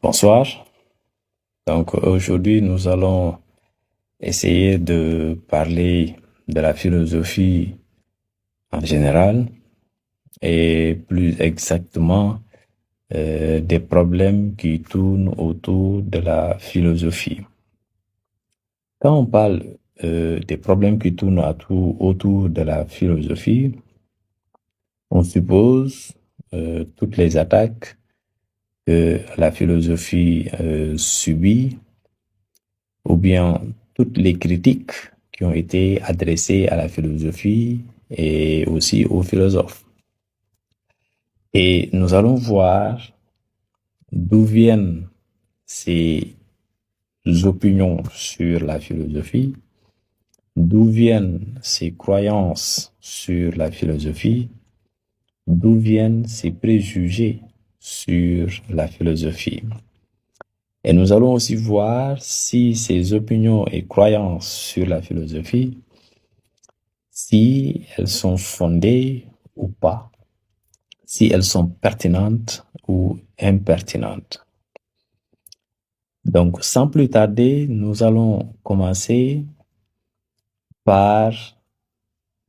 Bonsoir. Donc aujourd'hui, nous allons essayer de parler de la philosophie en général et plus exactement des problèmes qui tournent autour de la philosophie. Quand on parle des problèmes qui tournent autour de la philosophie, on suppose toutes les attaques que la philosophie subit ou bien toutes les critiques qui ont été adressées à la philosophie et aussi aux philosophes. Et nous allons voir d'où viennent ces opinions sur la philosophie, d'où viennent ces croyances sur la philosophie, d'où viennent ces préjugés sur la philosophie. Et nous allons aussi voir si ces opinions et croyances sur la philosophie, si elles sont fondées ou pas, si elles sont pertinentes ou impertinentes. Donc, sans plus tarder, nous allons commencer par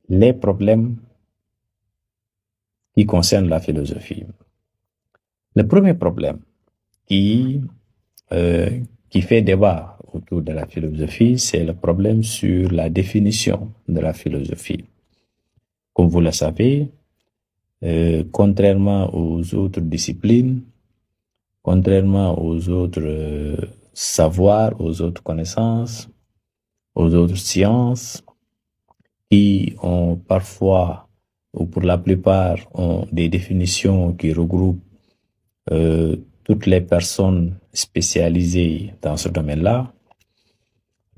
les problèmes qui concernent la philosophie. Le premier problème qui fait débat autour de la philosophie, c'est le problème sur la définition de la philosophie. Comme vous le savez, contrairement aux autres disciplines, contrairement aux autres savoirs, aux autres connaissances, aux autres sciences, qui ont parfois, ou pour la plupart, ont des définitions qui regroupent toutes les personnes spécialisées dans ce domaine-là.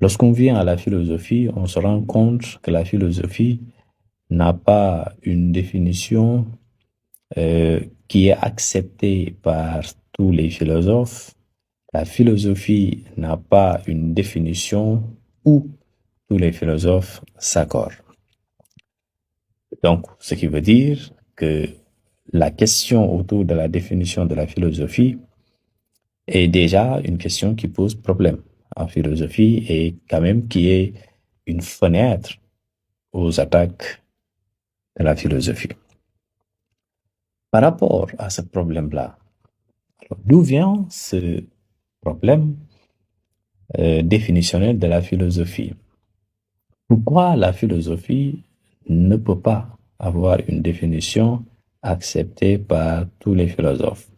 Lorsqu'on vient à la philosophie, on se rend compte que la philosophie n'a pas une définition qui est acceptée par tous les philosophes. La philosophie n'a pas une définition où tous les philosophes s'accordent. Donc, ce qui veut dire que la question autour de la définition de la philosophie est déjà une question qui pose problème en philosophie et quand même qui est une fenêtre aux attaques de la philosophie. Par rapport à ce problème-là, d'où vient ce problème définitionnel de la philosophie? Pourquoi la philosophie ne peut pas avoir une définition acceptée par tous les philosophes?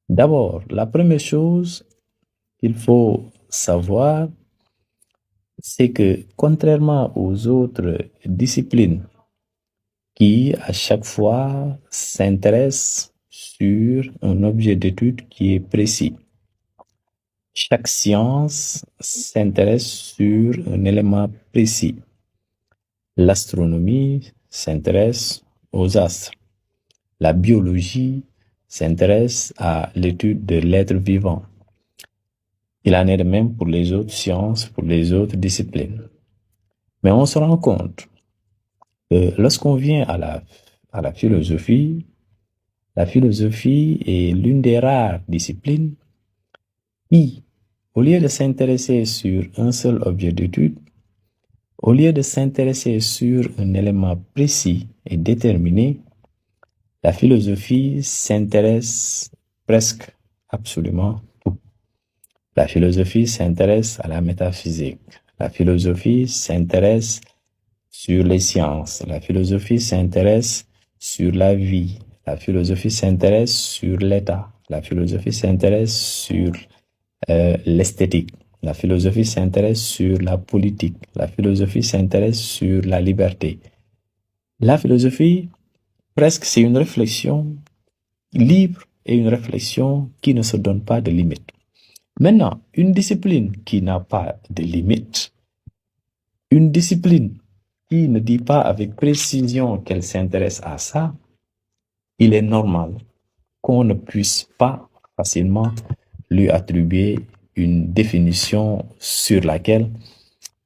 D'abord, la première chose qu'il faut savoir, c'est que contrairement aux autres disciplines qui, à chaque fois, s'intéressent sur un objet d'étude qui est précis, chaque science s'intéresse sur un élément précis. L'astronomie s'intéresse aux astres. La biologie s'intéresse à l'étude de l'être vivant. Il en est de même pour les autres sciences, pour les autres disciplines. Mais on se rend compte que lorsqu'on vient à la philosophie est l'une des rares disciplines qui, au lieu de s'intéresser sur un seul objet d'étude, au lieu de s'intéresser sur un élément précis et déterminé, la philosophie s'intéresse presque absolument tout. La philosophie s'intéresse à la métaphysique. La philosophie s'intéresse sur les sciences. La philosophie s'intéresse sur la vie. La philosophie s'intéresse sur l'état. La philosophie s'intéresse sur l'esthétique. La philosophie s'intéresse sur la politique. La philosophie s'intéresse sur la liberté. La philosophie, presque, c'est une réflexion libre et une réflexion qui ne se donne pas de limites. Maintenant, une discipline qui n'a pas de limites, une discipline qui ne dit pas avec précision qu'elle s'intéresse à ça, il est normal qu'on ne puisse pas facilement lui attribuer une définition sur laquelle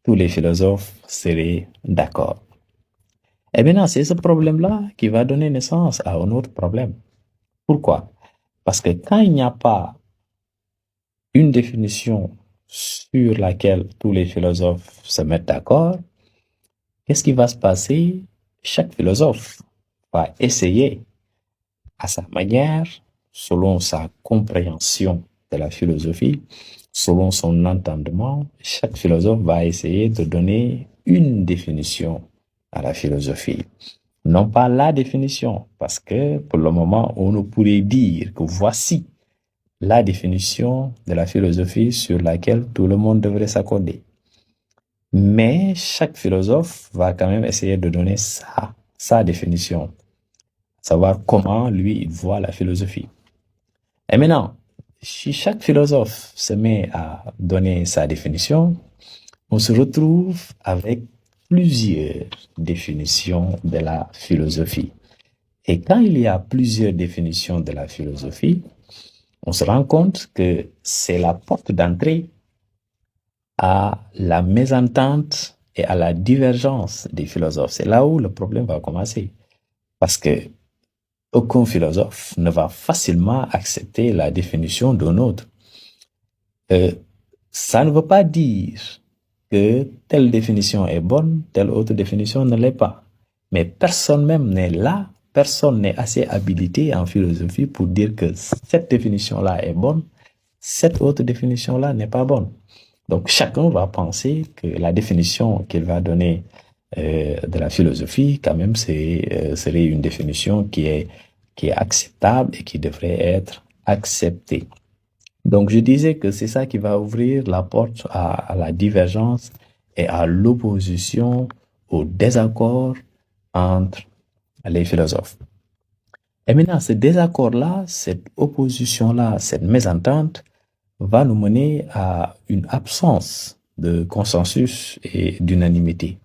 tous les philosophes seraient d'accord. Et maintenant, c'est ce problème-là qui va donner naissance à un autre problème. Pourquoi? Parce que quand il n'y a pas une définition sur laquelle tous les philosophes se mettent d'accord, qu'est-ce qui va se passer? Chaque philosophe va essayer à sa manière, selon sa compréhension de la philosophie, selon son entendement, chaque philosophe va essayer de donner une définition à la philosophie. Non pas la définition, parce que pour le moment, on ne pourrait dire que voici la définition de la philosophie sur laquelle tout le monde devrait s'accorder. Mais chaque philosophe va quand même essayer de donner sa définition, savoir comment lui il voit la philosophie. Et maintenant, si chaque philosophe se met à donner sa définition, on se retrouve avec plusieurs définitions de la philosophie. Et quand il y a plusieurs définitions de la philosophie, on se rend compte que c'est la porte d'entrée à la mésentente et à la divergence des philosophes. C'est là où le problème va commencer. Parce que aucun philosophe ne va facilement accepter la définition d'un autre. Ça ne veut pas dire que telle définition est bonne, telle autre définition ne l'est pas. Mais personne même n'est là, personne n'est assez habilité en philosophie pour dire que cette définition-là est bonne, cette autre définition-là n'est pas bonne. Donc chacun va penser que la définition qu'il va donner de la philosophie, quand même, serait une définition qui est acceptable et qui devrait être acceptée. Donc je disais que c'est ça qui va ouvrir la porte à la divergence et à l'opposition, au désaccord entre les philosophes. Et maintenant, ce désaccord-là, cette opposition-là, cette mésentente va nous mener à une absence de consensus et d'unanimité.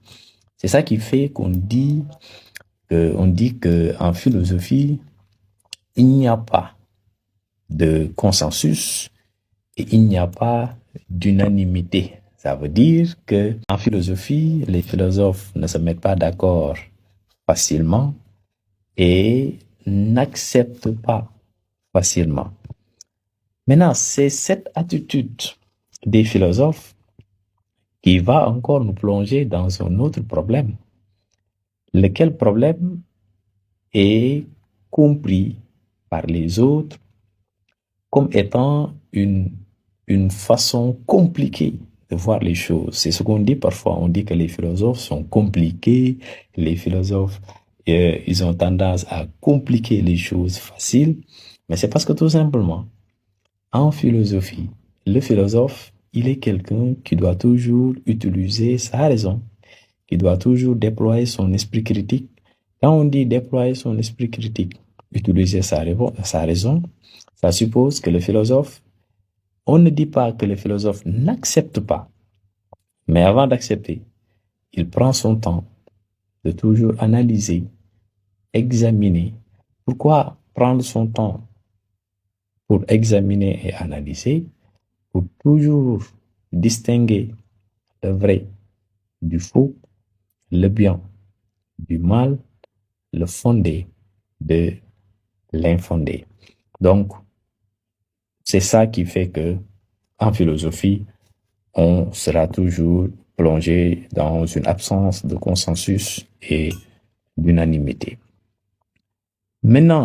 C'est ça qui fait qu'on dit qu'en philosophie, il n'y a pas de consensus et il n'y a pas d'unanimité. Ça veut dire que en philosophie, les philosophes ne se mettent pas d'accord facilement et n'acceptent pas facilement. Maintenant, c'est cette attitude des philosophes qui va encore nous plonger dans un autre problème. Lequel problème est compris par les autres comme étant une façon compliquée de voir les choses. C'est ce qu'on dit parfois. On dit que les philosophes sont compliqués. Les philosophes, ils ont tendance à compliquer les choses faciles. Mais c'est parce que tout simplement, en philosophie, le philosophe, il est quelqu'un qui doit toujours utiliser sa raison, qui doit toujours déployer son esprit critique. Quand on dit déployer son esprit critique, utiliser sa raison, ça suppose que le philosophe, on ne dit pas que le philosophe n'accepte pas, mais avant d'accepter, il prend son temps de toujours analyser, examiner. Pourquoi prendre son temps pour examiner et analyser? Pour toujours distinguer le vrai du faux, le bien du mal, le fondé de l'infondé. Donc, c'est ça qui fait que, en philosophie, on sera toujours plongé dans une absence de consensus et d'unanimité. Maintenant,